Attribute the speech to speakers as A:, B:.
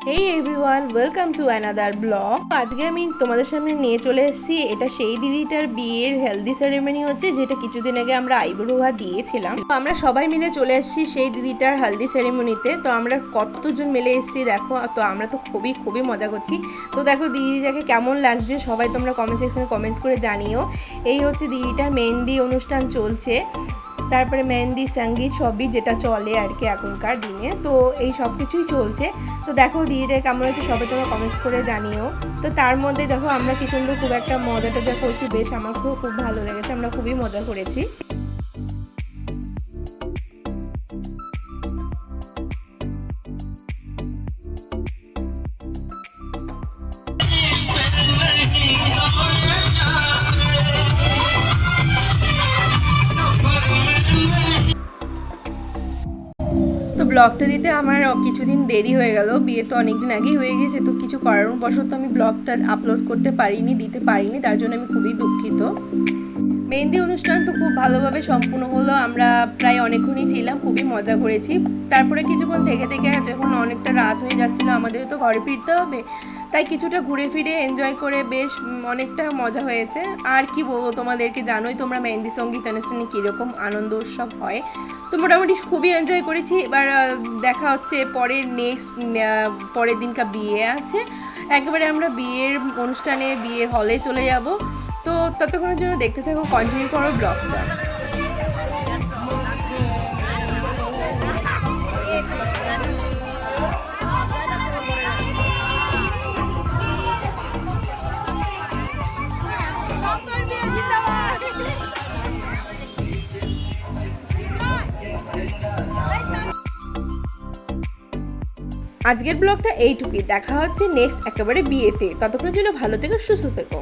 A: Hey everyone, welcome to another blog. আজকে আমি তোমাদের সামনে নিয়ে চলে এসেছি, এটা সেই দিদিটার বিয়ের হেলদি সেরেমনি হচ্ছে, যেটা কিছুদিন আগে আমরা আইবুড়োয়া দিয়েছিলাম। তো আমরা সবাই মিলে চলে এসেছি সেই দিদিটার হেলদি সেরেমনিতে। তো আমরা কতজন মিলে এসেছি দেখো, তো আমরা তো খুবই খুবই মজা করছি। তো দেখো দিদিটাকে কেমন লাগছে সবাই তোমরা কমেন্ট সেকশনে কমেন্টস করে জানিও। এই হচ্ছে দিদিটার মেহেন্দি অনুষ্ঠান চলছে, তারপরে মেহেন্দি সঙ্গীত সবই যেটা চলে আর কি এখনকার দিনে। তো এই সব কিছুই চলছে। তো দেখো দিদিটা কেমন হচ্ছে সবাই তোমরা কমেন্টস করে জানিও। তো তার মধ্যে দেখো আমরা কি সুন্দর খুব একটা মজা টজা করছি, বেশ আমার খুব ভালো লেগেছে, আমরা খুবই মজা করেছি। তো ব্লগটা দিতে আমার কিছুদিন দেরি হয়ে গেল, বিয়ে তো অনেকদিন আগেই হয়ে গেছে। তো কিছু কারণবশত আমি ব্লগটা আপলোড করতে পারিনি, দিতে পারিনি, তার জন্য আমি খুবই দুঃখিত। মেহেন্দি অনুষ্ঠান তো খুব ভালোভাবে সম্পূর্ণ হলো, আমরা প্রায় অনেকক্ষণই ছিলাম, খুবই মজা করেছি। তারপরে কিছুক্ষণ থেকে থেকে যখন অনেকটা রাত হয়ে যাচ্ছিলো, আমাদের তো ঘরে ফিরতে হবে, তাই কিছুটা ঘুরে ফিরে এনজয় করে বেশ অনেকটা মজা হয়েছে। আর কি বলবো তোমাদেরকে, জানোই তোমরা মেহেন্দি সঙ্গীত অনুষ্ঠানে কীরকম আনন্দ উৎসব হয়। তো মোটামুটি খুবই এনজয় করেছি। এবার দেখা হচ্ছে পরের দিনকার বিয়ে আছে, একেবারে আমরা বিয়ের অনুষ্ঠানে বিয়ের হলে চলে যাব। তো ততক্ষণের জন্য দেখতে থাকো, কন্টিনিউ করো ব্লগটা। আজকের ব্লগটা এইটুকুই, দেখা হচ্ছে নেক্সট একেবারে বিয়েতে। ততক্ষণের জন্য ভালো থেকো, সুস্থ থেকো।